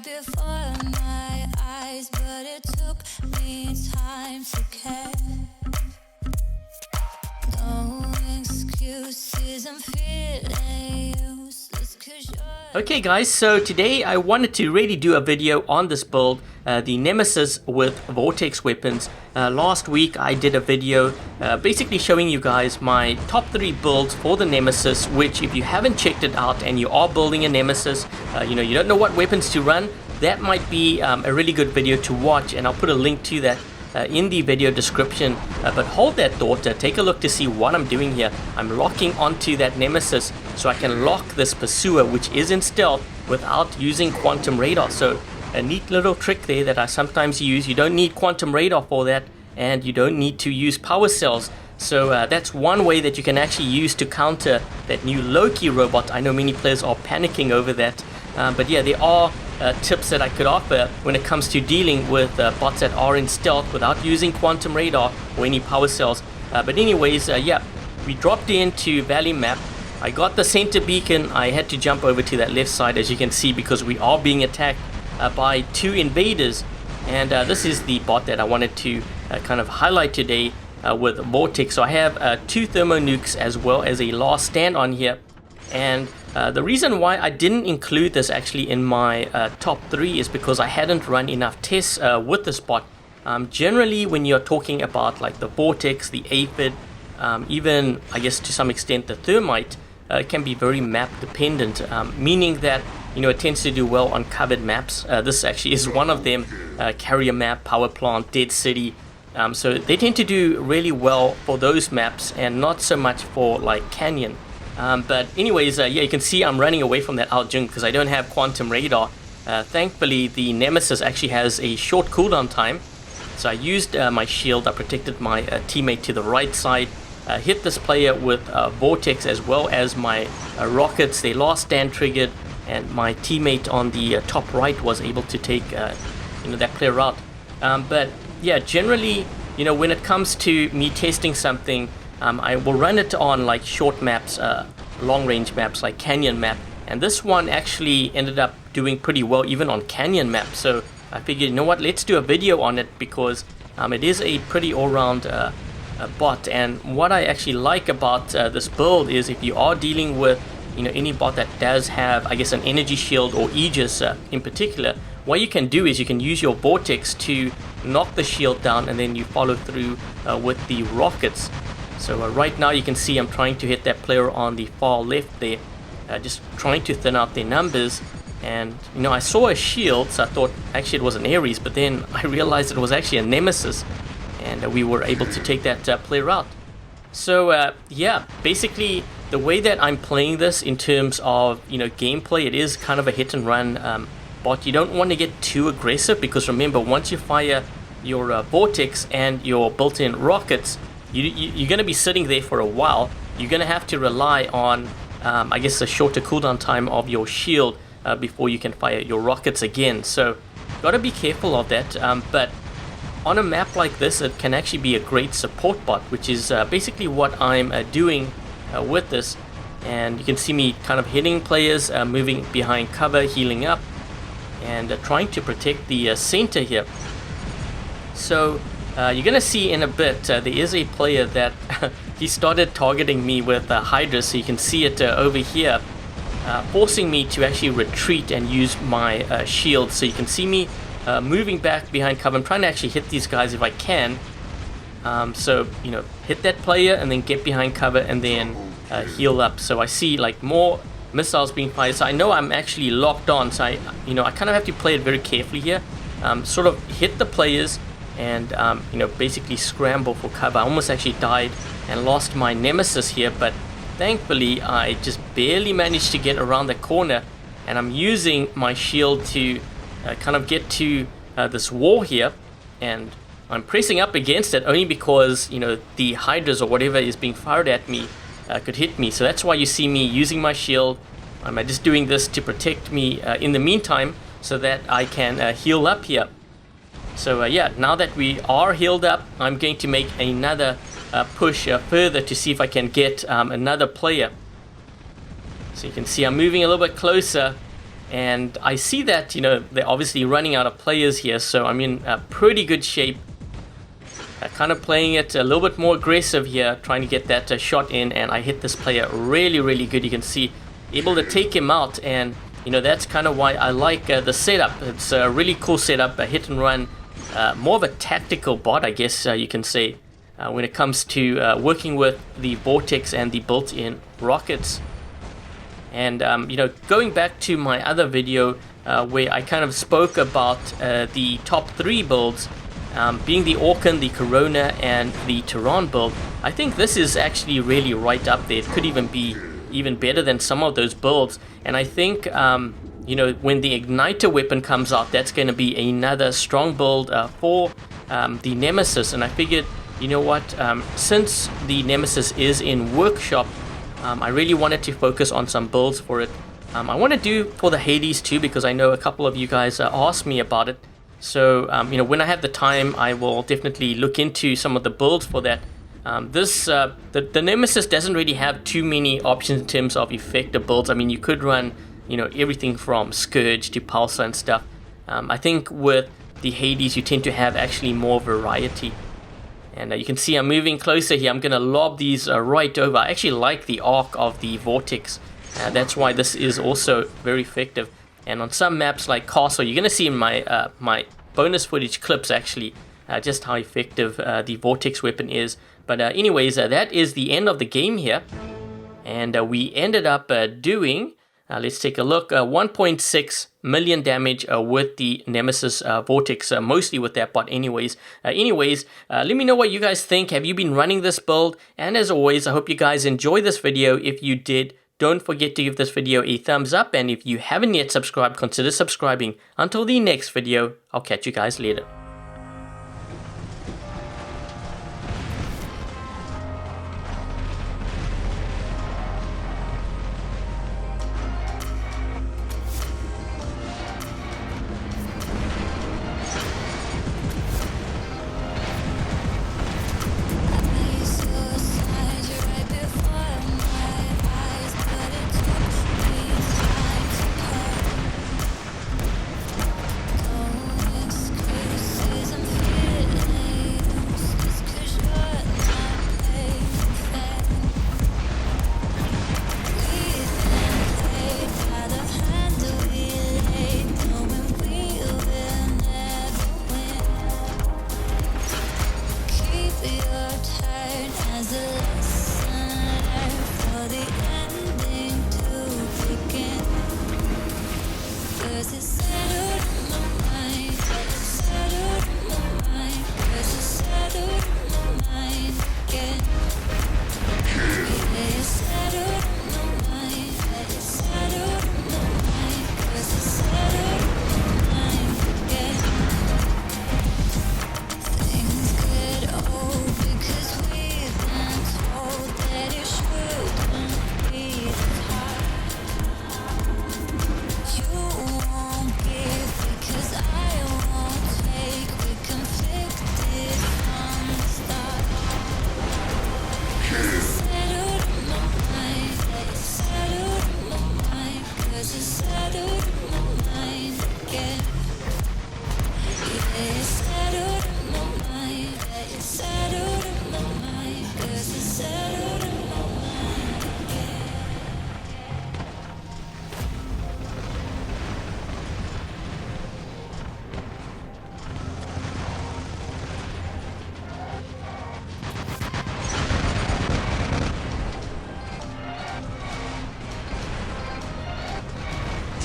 before my eyes, but it took me time to care. No excuses, I'm feeling useless 'cause you're... Okay guys, so today I wanted to really do a video on this build, the Nemesis with Vortex weapons. Last week I did a video basically showing you guys my top 3 builds for the Nemesis, which if you haven't checked it out and you are building a Nemesis, you don't know what weapons to run, that might be a really good video to watch, and I'll put a link to that in the video description. But hold that thought, take a look to see what I'm doing here. I'm locking onto that Nemesis so I can lock this Pursuer, which is in stealth, without using quantum radar. So a neat little trick there that I sometimes use. You don't need quantum radar for that, and you don't need to use power cells. So that's one way that you can actually use to counter that new Loki robot. I know many players are panicking over that, but yeah, there are tips that I could offer when it comes to dealing with bots that are in stealth without using quantum radar or any power cells. But anyways, yeah, we dropped into Valley Map. I got the center beacon. I had to jump over to that left side, as you can see, because we are being attacked by 2 invaders, and this is the bot that I wanted to kind of highlight today with Vortex. So I have 2 thermo nukes as well as a last stand on here, and the reason why I didn't include this actually in my top 3 is because I hadn't run enough tests with this bot. Generally, when you're talking about like the Vortex, the Aphid, even I guess to some extent the Thermite, it can be very map dependent, meaning that it tends to do well on covered maps. This actually is one of them, Carrier Map, Powerplant, Dead City. So they tend to do really well for those maps and not so much for like Canyon. But anyways, yeah, you can see I'm running away from that Aljung because I don't have quantum radar. Thankfully, the Nemesis actually has a short cooldown time. So I used my shield, I protected my teammate to the right side, hit this player with Vortex as well as my rockets. They last stand triggered, and my teammate on the top right was able to take that player out. But yeah, generally, when it comes to me testing something, I will run it on like short maps, long range maps like Canyon Map, and this one actually ended up doing pretty well even on Canyon Map. So I figured, let's do a video on it because it is a pretty all-round bot. And what I actually like about this build is if you are dealing with any bot that does have, I guess, an energy shield or Aegis in particular, what you can do is you can use your Vortex to knock the shield down, and then you follow through with the rockets. So right now you can see I'm trying to hit that player on the far left there, just trying to thin out their numbers. And I saw a shield, so I thought actually it was an Ares, but then I realized it was actually a Nemesis, and we were able to take that player out. So yeah, basically the way that I'm playing this in terms of gameplay, it is kind of a hit and run bot. You don't want to get too aggressive, because remember, once you fire your Vortex and your built-in rockets, you're going to be sitting there for a while. You're going to have to rely on I guess a shorter cooldown time of your shield before you can fire your rockets again. So got to be careful of that. But on a map like this, it can actually be a great support bot, which is basically what I'm doing with this. And you can see me kind of hitting players, moving behind cover, healing up, and trying to protect the center here. So you're gonna see in a bit, there is a player that he started targeting me with Hydra, so you can see it over here, forcing me to actually retreat and use my shield. So you can see me moving back behind cover. I'm trying to actually hit these guys if I can. So hit that player and then get behind cover and then heal up. So I see like more missiles being fired, so I know I'm actually locked on. So I kind of have to play it very carefully here, sort of hit the players and basically scramble for cover. I almost actually died and lost my Nemesis here, but thankfully I just barely managed to get around the corner, and I'm using my shield to kind of get to this wall here, and I'm pressing up against it only because the Hydras or whatever is being fired at me could hit me. So that's why you see me using my shield. I'm just doing this to protect me in the meantime, so that I can heal up here. So yeah, now that we are healed up, I'm going to make another push further to see if I can get another player. So you can see I'm moving a little bit closer, And I see that, you know, they're obviously running out of players here, so I'm in pretty good shape. Kind of playing it a little bit more aggressive here, trying to get that shot in, and I hit this player really good. You can see, able to take him out, and you know, that's kind of why I like the setup. It's a really cool setup, a hit and run, more of a tactical bot, I guess you can say, when it comes to working with the Vortex and the built-in rockets. And you know, going back to my other video where I kind of spoke about the top 3 builds, being the Orkan, the Corona, and the Tehran build, I think this is actually really right up there. It could even be even better than some of those builds. And I think, you know, when the Igniter weapon comes out, that's going to be another strong build for the Nemesis. And I figured, you know what, since the Nemesis is in workshop, I really wanted to focus on some builds for it. I want to do for the Hades too, because I know a couple of you guys asked me about it. So, you know, when I have the time, I will definitely look into some of the builds for that. The Nemesis doesn't really have too many options in terms of effective builds. I mean, you could run, you know, everything from Scourge to Pulsar and stuff. I think with the Hades, you tend to have actually more variety. And you can see I'm moving closer here. I'm going to lob these right over. I actually like the arc of the Vortex. That's why this is also very effective. And on some maps like Castle, you're going to see in my my bonus footage clips actually just how effective the Vortex weapon is. But anyways, that is the end of the game here. And we ended up doing, let's take a look, 1.6 million damage with the Nemesis Vortex, mostly with that bot anyways. Let me know what you guys think. Have you been running this build? And as always, I hope you guys enjoyed this video. If you did, don't forget to give this video a thumbs up. And if you haven't yet subscribed, consider subscribing. Until the next video, I'll catch you guys later.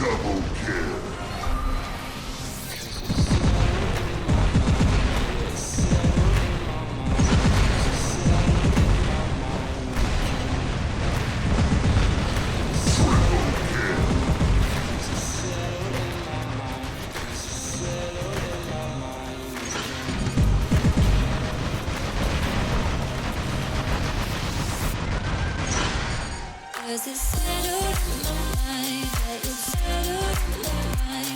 Double kill. Cause it's settled in my mind, yeah, it's settled in my mind.